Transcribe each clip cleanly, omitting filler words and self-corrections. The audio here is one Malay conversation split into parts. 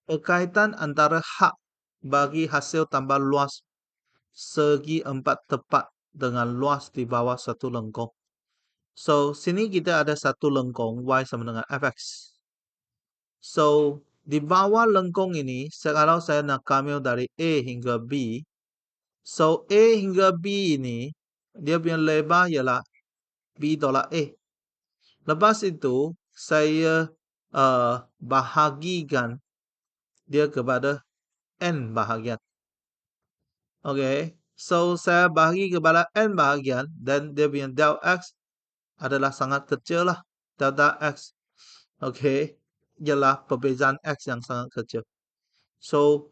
berkaitan antara hak bagi hasil tambah luas segi 4 tepat dengan luas di bawah satu lengkung. So, sini kita ada satu lengkung Y sama dengan Fx. So, di bawah lengkung ini, kalau saya nak ambil dari A hingga B, so A hingga B ini, dia punya lebar ialah B tolak A. Lepas itu, saya bahagikan dia kepada N bahagian. Okay, so saya bahagi kepada N bahagian, dan dia punya del X adalah sangat kecil lah. Delta X, okay, ialah perbezaan X yang sangat kecil. So,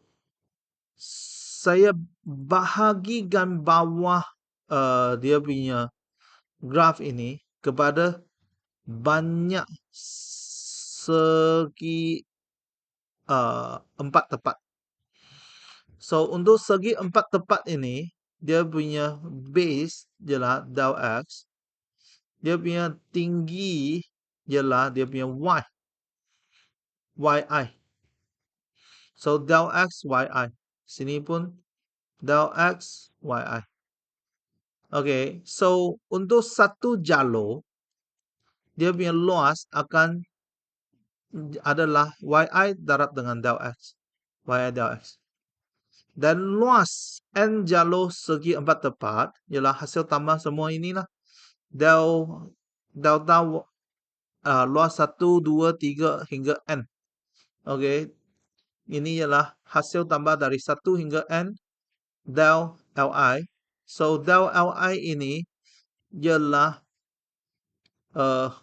saya bahagikan bawah dia punya graf ini kepada banyak segi 4 tepat. So, untuk segi 4 tepat ini, dia punya base ialah del X. Dia punya tinggi ialah dia punya Y. YI. So, del X, YI. Sini pun del X, YI. Okay, so untuk satu jalur, dia punya luas akan adalah YI darab dengan del X. YI del X. Dan luas N jalur segi 4 tepat ialah hasil tambah semua inilah. Delta luas 1, 2, 3 hingga N. Okay, ini ialah hasil tambah dari 1 hingga N del Li. So, del Li ini ialah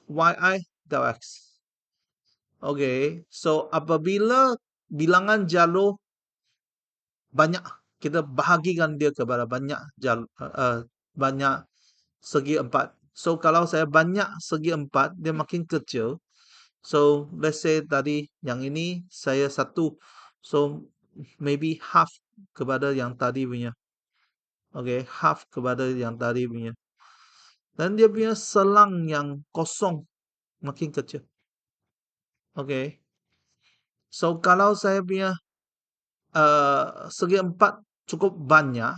YI del X. Okay, so apabila bilangan jalur banyak, kita bahagikan dia kepada banyak banyak segi 4. So, kalau saya banyak segi 4, dia makin kecil. So, let's say tadi yang ini saya 1. So, maybe half kepada yang tadi punya. Okay, half kepada yang tadi punya. Dan dia punya selang yang kosong makin kecil. Okay. So, kalau saya punya segi 4 cukup banyak,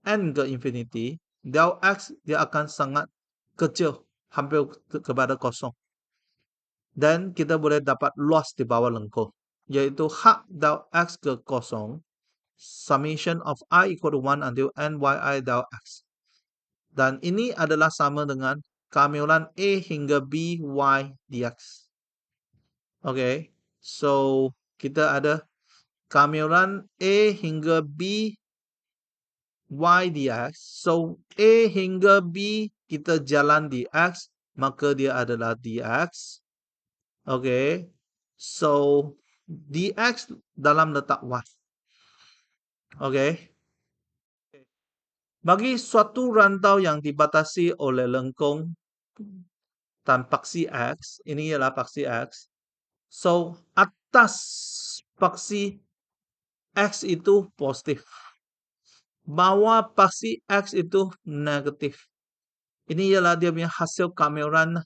N ke infinity, del X dia akan sangat kecil, hampir kepada kosong. Dan kita boleh dapat luas di bawah lengkung, yaitu hak del X ke kosong, summation of I equal to 1 until N YI del X. Dan ini adalah sama dengan keamilan A hingga B Y dx. Okay, so kita ada keamilan A hingga B Y dx. So, A hingga B kita jalan dx, maka dia adalah dx. Okay, so dx dalam letak Y. Okay. Bagi suatu rantau yang dibatasi oleh lengkung dan paksi X, ini ialah paksi X. So, atas paksi X itu positif. Bawah paksi X itu negatif. Ini ialah dia punya hasil kameran.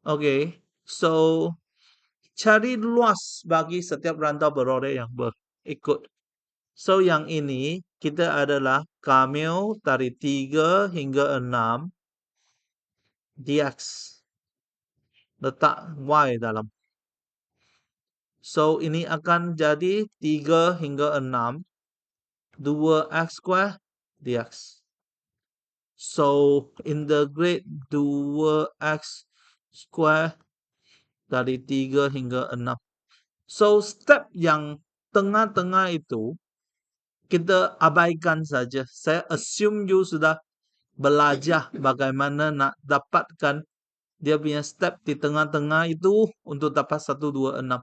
Okay, so cari luas bagi setiap rantau berorek yang berikut. So, yang ini kita adalah kamil dari 3 hingga 6 dx. Letak Y dalam. So, ini akan jadi 3 hingga 6, 2x square dx. So, integrate 2x square dari 3 hingga 6. So, step yang tengah-tengah itu, kita abaikan saja. Saya assume you sudah belajar bagaimana nak dapatkan dia punya step di tengah-tengah itu untuk dapat 1, 2, 6.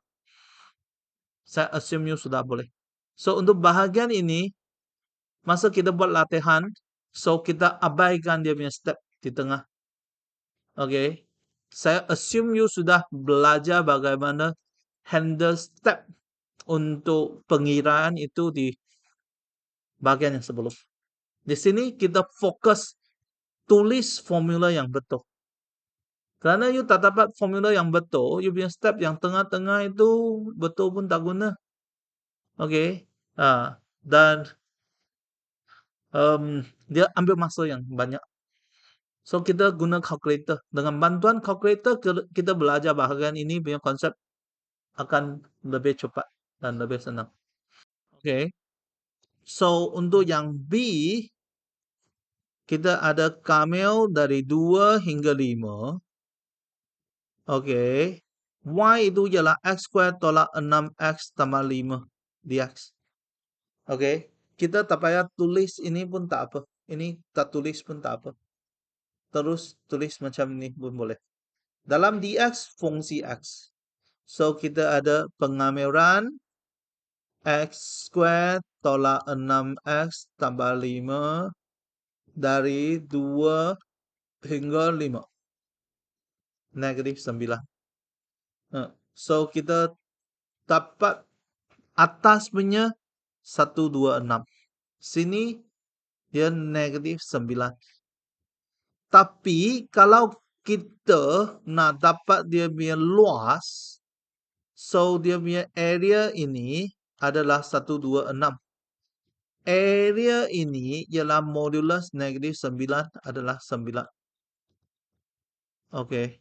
Saya assume you sudah boleh. So, untuk bahagian ini, masa kita buat latihan, so kita abaikan dia punya step di tengah. Okay. Saya assume you sudah belajar bagaimana handle step untuk pengiraan itu di bagian yang sebelum. Di sini kita fokus tulis formula yang betul. Kerana you tak dapat formula yang betul, you punya step yang tengah-tengah itu betul pun tak guna. Okey. Dan dia ambil masa yang banyak. So kita guna calculator. Dengan bantuan calculator kita belajar bahagian ini punya konsep akan lebih cepat dan lebih senang. Okey. So untuk yang B, kita ada camel dari 2 hingga 5. Okey. Y itu ialah X square tolak 6X tambah 5 dx. Okey. Kita tak payah tulis ini pun tak apa. Ini tak tulis pun tak apa. Terus tulis macam ni pun boleh. Dalam dx fungsi X. So kita ada pengamiran X square tolak 6X tambah 5 dari 2 hingga 5. Negatif 9. So kita dapat atas punya 126. Sini dia negatif 9. Tapi kalau kita nak dapat dia punya luas, so dia punya area ini adalah 126. Area ini ialah modulus negatif 9 adalah 9. Okey.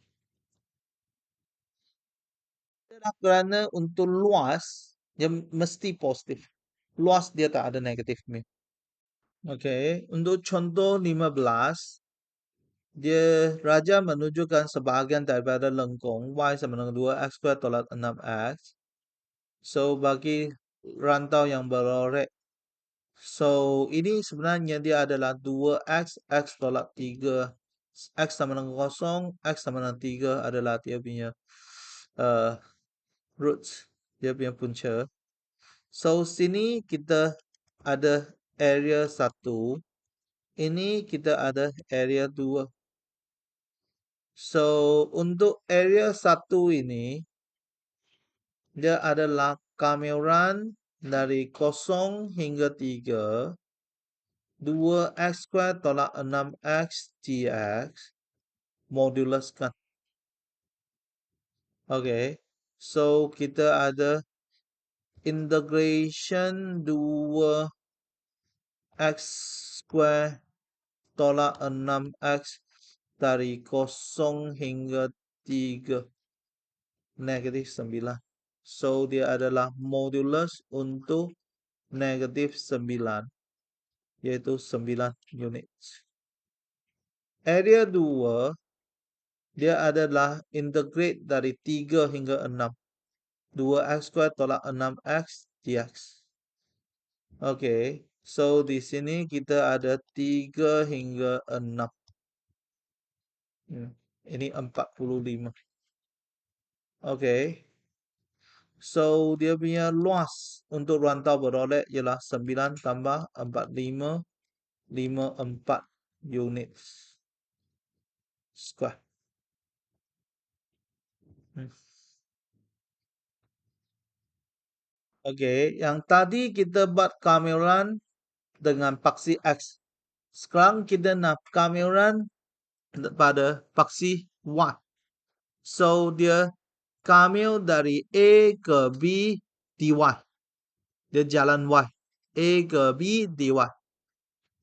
Kerana untuk luas, dia mesti positif. Luas dia tak ada negatifnya. Okey. Untuk contoh 15, dia Raja menunjukkan sebahagian daripada lengkung Y sama dengan 2X square tolak 6X. So, bagi rantau yang berorek. So, ini sebenarnya dia adalah 2X, X tolak 3. X sama dengan 0, X sama dengan 3 adalah dia punya uh, roots. Dia punya punca. So, sini kita ada area 1. Ini kita ada area 2. So, untuk area 1 ini, dia adalah kameran dari 0 hingga 3. 2X square tolak 6X dx. Moduluskan. Okey. So, kita ada integration 2X square tolak 6X dari 0 hingga 3. Negatif 9. So, dia adalah modulus untuk negatif 9. Yaitu 9 unit. Area 2, dia adalah integrate dari 3 hingga 6. 2x square tolak 6x dx. Okey. So, di sini kita ada 3 hingga 6. Ini 45. Okey. So, dia punya luas untuk rantau berolek ialah 9 tambah 45, 54 unit square. Okey, yang tadi kita buat kameran dengan paksi X. Sekarang kita nak kameran pada paksi Y. So, dia kamil dari A ke B dy. Dia jalan Y. A ke B dy.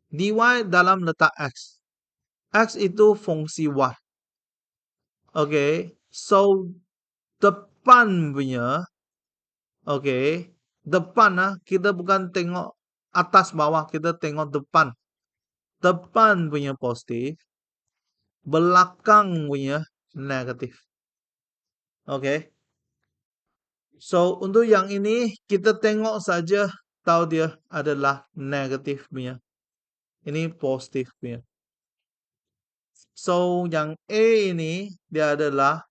Dy dalam letak X. X itu fungsi Y. Okey. So, depan punya, okey, depan kita bukan tengok atas bawah, kita tengok depan. Depan punya positif, belakang punya negatif. Okey. So, untuk yang ini kita tengok saja tahu dia adalah negatif punya. Ini positif punya. So, yang A ini dia adalah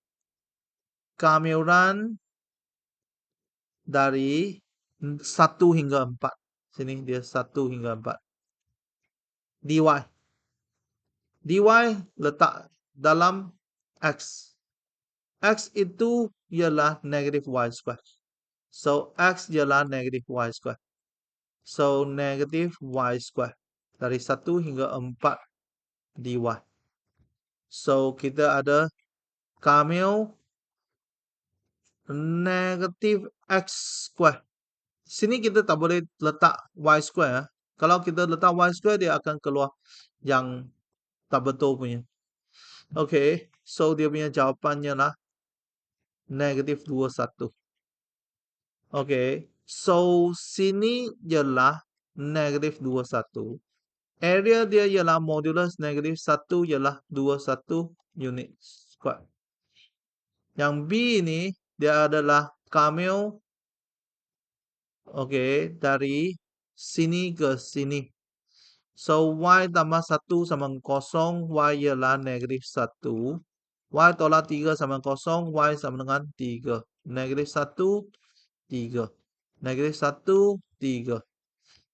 kameran dari 1 hingga 4. Sini dia 1 hingga 4. dy. dy letak dalam X. X itu ialah negatif Y square. So, X ialah negatif Y square. So, negatif Y square. Dari 1 hingga 4 dy. So, kita ada Camel negatif X square. Sini kita tak boleh letak Y square ya. Kalau kita letak Y square, dia akan keluar yang tak betul punya. Okay, so dia punya jawapannya lah negatif 21. Okay, so sini ialah negatif 21. Area dia ialah modulus negatif 1 ialah 21 unit square. Yang B ini dia adalah camel, okay, dari sini ke sini. So, Y tambah 1 sama dengan kosong, Y ialah negatif 1. Y tolak 3 sama dengan kosong, Y sama dengan 3. Negatif 1, 3. Negatif 1, 3.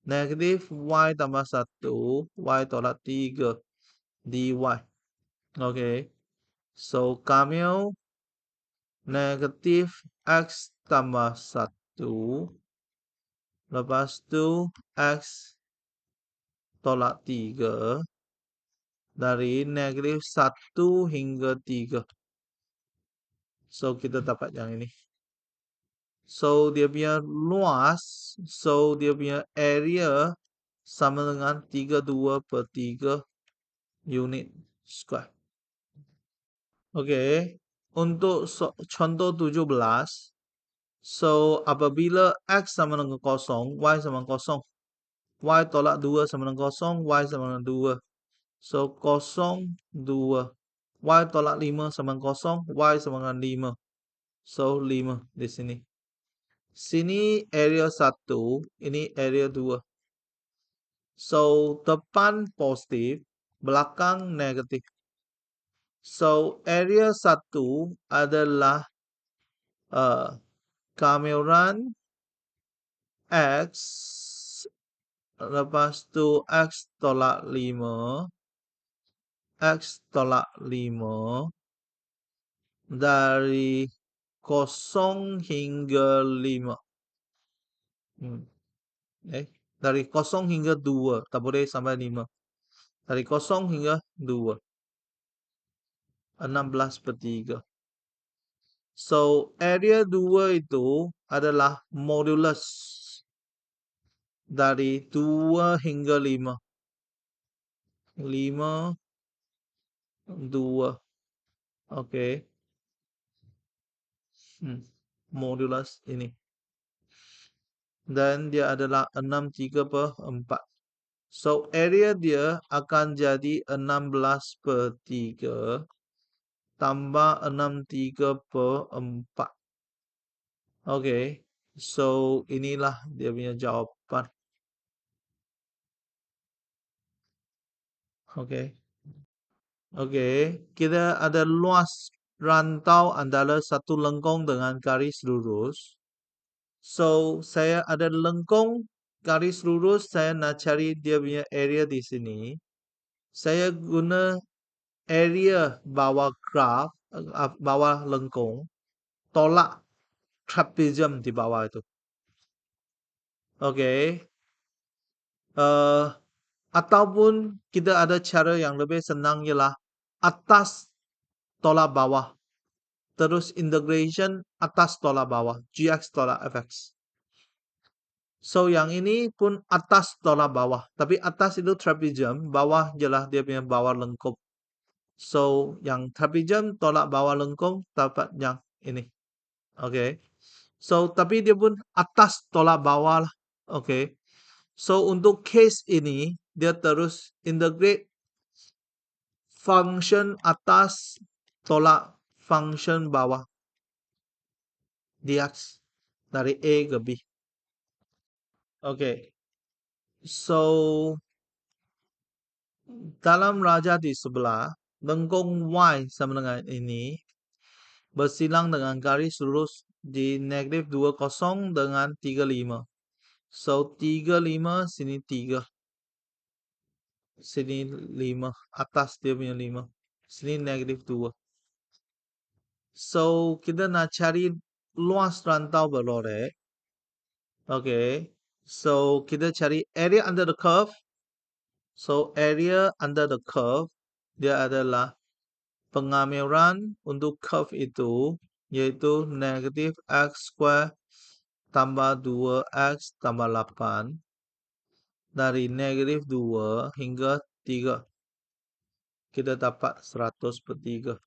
Negatif Y tambah 1, Y tolak 3. dy. Okay. So, camel negatif X tambah 1. Lepas tu, X tolak 3. Dari negatif 1 hingga 3. So, kita dapat yang ini. So, dia punya luas, so dia punya area sama dengan 32/3 unit square. Okay. Untuk contoh 17. So, apabila X sama dengan kosong, Y sama dengan kosong. Y tolak 2 sama dengan kosong, Y sama dengan 2. So, 0, 2. Y tolak 5 sama dengan kosong, Y sama dengan 5. So, 5 di sini. Sini area 1, ini area 2. So, depan positif, belakang negatif. So, area 1 adalah kameran X, lepas tu X tolak 5, X tolak 5, dari 0 hingga 5. Dari 0 hingga 2, tak boleh sampai 5. Dari 0 hingga 2. 16/3. So, area 2 itu adalah modulus dari 2 hingga 5. 5, 2. Oke. Modulus ini. Dan dia adalah 63/4. So, area dia akan jadi 16/3 tambah 63/4. Okay. So, inilah dia punya jawapan. Okay. Okay. Kita ada luas rantau antara satu lengkung dengan garis lurus. So, saya ada lengkung garis lurus, saya nak cari dia punya area di sini. Saya guna area bawah graf, bawah lengkung, tolak trapezium di bawah itu. Okay. Ataupun kita ada cara yang lebih senang ialah atas tolak bawah. Terus integration atas tolak bawah. Gx tolak fx. So, yang ini pun atas tolak bawah. Tapi atas itu trapezium, bawah jelas dia punya bawah lengkung. So, yang trapezium tolak bawah lengkung dapat yang ini. Okay. So, tapi dia pun atas tolak bawah lah. Okay. So, untuk case ini, dia terus integrate function atas tolak function bawah. Dx dari A ke B. Okay. So, dalam raja di sebelah, lengkung Y sama dengan ini bersilang dengan garis lurus di negatif 20 dengan 35. So, 35, sini 3. Sini 5. Atas dia punya 5. Sini negatif 2. So, kita nak cari luas rantau berlorek. Okay. So, kita cari area under the curve. So, area under the curve dia adalah Pengamilan untuk curve itu yaitu negatif X square tambah 2X tambah 8 dari negatif 2 hingga 3. Kita dapat 100/3.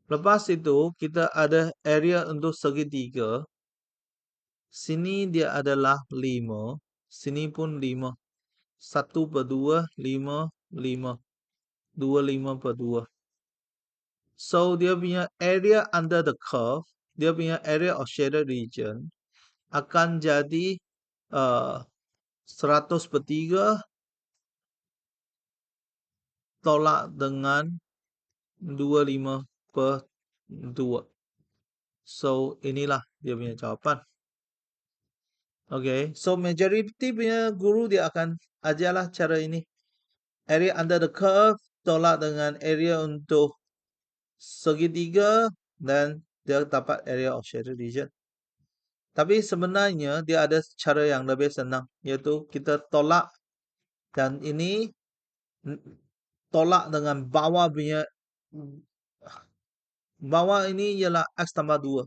Lepas itu kita ada area untuk segitiga. Sini dia adalah 5. Sini pun 5. 1/2, 5, 5. 25/2. So, dia punya area under the curve, dia punya area of shaded region akan jadi 100/3 tolak dengan 25/2. So, inilah dia punya jawapan. Okay, so majority punya guru dia akan ajarlah cara ini. Area under the curve tolak dengan area untuk segitiga dan dia dapat area of shaded region. Tapi sebenarnya dia ada cara yang lebih senang, yaitu kita tolak dan ini tolak dengan bawah punya, bawah ini ialah X tambah 2.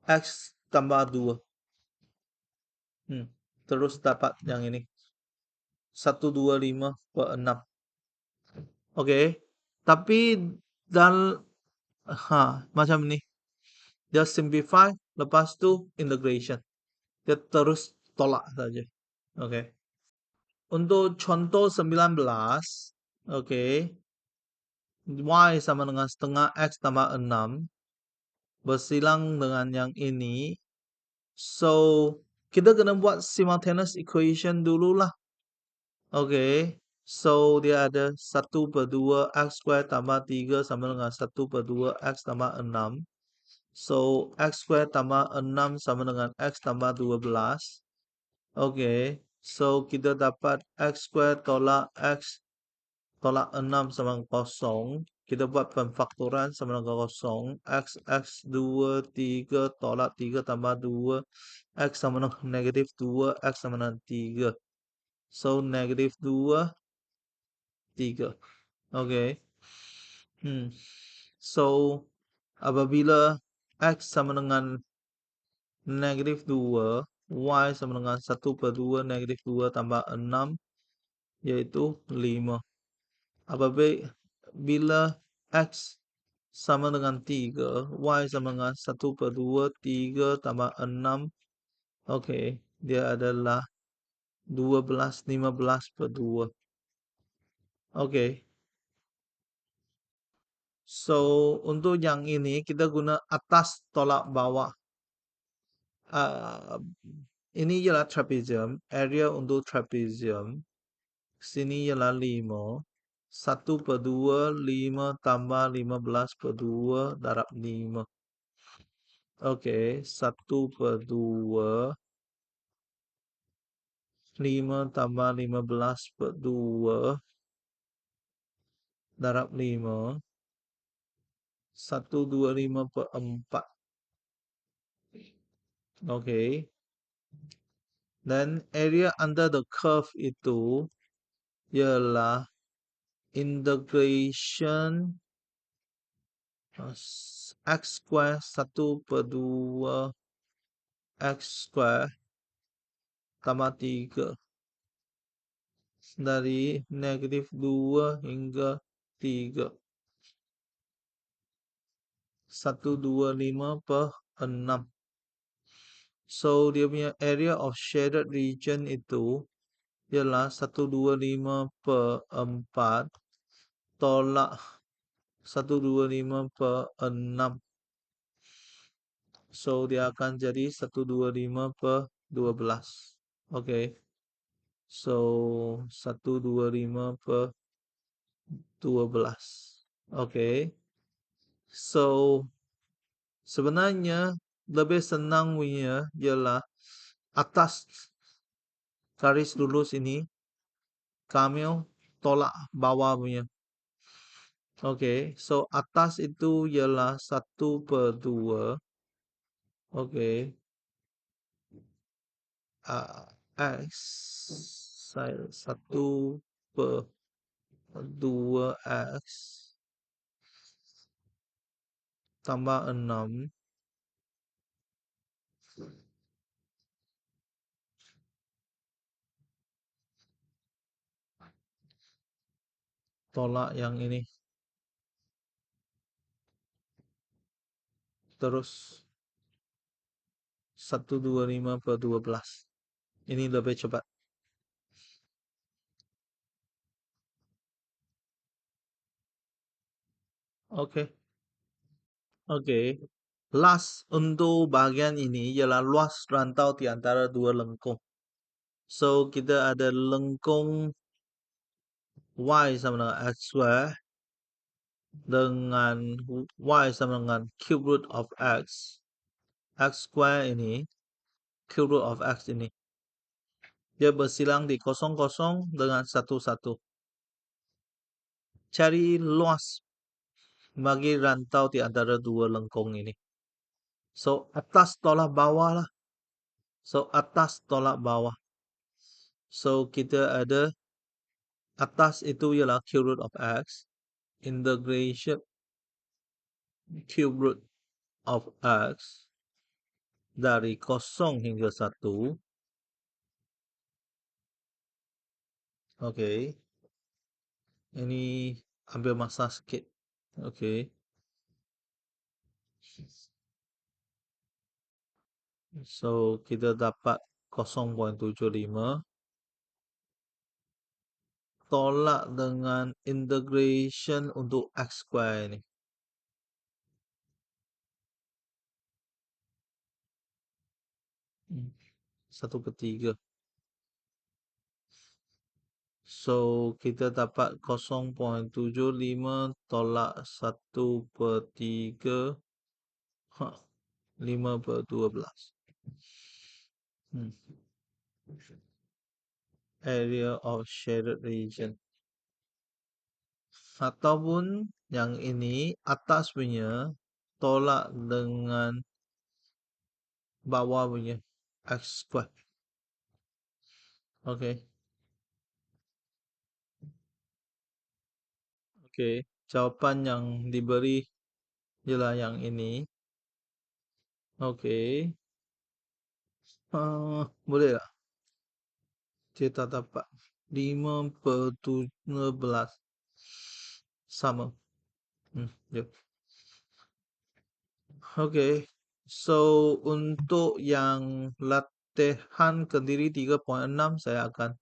X tambah 2. Terus dapat yang ini. 125/6. Oke. Tapi macam ini. Dia simplify, lepas tu integration. Dia terus tolak saja. Oke. Untuk contoh 19, oke. Y sama dengan setengah X tambah 6. Bersilang dengan yang ini. So, kita kena buat simultaneous equation dululah. Okay, so dia ada 1/2 X square tambah 3 sama dengan 1/2 X tambah 6. So, X square tambah 6 sama dengan X tambah 12. Okay, so kita dapat X square tolak X tolak 6 sama dengan kosong. Kita buat pemfaktoran sama dengan kosong. X 2, 3 tolak 3 tambah 2. X sama dengan negatif 2, X sama dengan 3. So, negatif 2, 3. Okay. So, apabila X sama dengan negatif 2, Y sama dengan 1/2 negatif 2 tambah 6, yaitu 5. Apabila X sama dengan 3, Y sama dengan 1/2, 3 tambah 6, okay, dia adalah 12, 15/2. Okay. So, untuk yang ini kita guna atas tolak bawah. Ini ialah trapezium. Area untuk trapezium. Sini ialah 5. 1/2, 5 tambah 15/2 darab 5. Okay, 1/2, 5 tambah 15/2 darab 5. 125/4. Okay. Dan area under the curve itu ialah integration X square 1/2 X square tambah 3 dari negatif 2 hingga 3. 125/6. So, dia punya area of shaded region itu ialah 125/4 tolak 125/6. So, dia akan jadi 125/12. Okay. So, 125/12. Okay. So, sebenarnya lebih senang punya ialah atas garis lurus ini kami tolak bawah punya. Okay, so atas itu ialah 1/2. Okay. X 1/2 X tambah 6, tolak yang ini. Terus 125 per 12. Ini lebih cepat. Oke. Oke. Last untuk bagian ini ialah luas rantau di antara dua lengkung. So, kita ada lengkung Y sama dengan X square dengan Y sama dengan cube root of X. X square ini, cube root of X ini. Dia bersilang di 00 dengan 11. Cari luas bagi rantau di antara dua lengkung ini. So, atas tolak bawah lah. So, atas tolak bawah. So, kita ada atas itu ialah cube root of X. Integration cube root of X dari 0 hingga 1. Oke. Ini ambil masa sikit. Oke. So, kita dapat 0,75 tolak dengan integration untuk X square ini. 1/3. So, kita dapat 0,75 tolak 1/3. 5/12. Hmm. Area of shaded region. Ataupun yang ini atas punya tolak dengan bawah punya X square. Oke. Oke. Jawapan yang diberi ialah yang ini. Oke. Boleh tak? Kita dapat 5/17. Sama. Jom. Oke. So, untuk yang latihan Kendiri 3.6 saya akan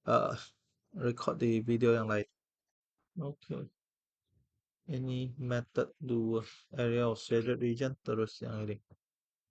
uh, record di video yang lain. Oke. Ini method 2 area of shaded region terus yang ini.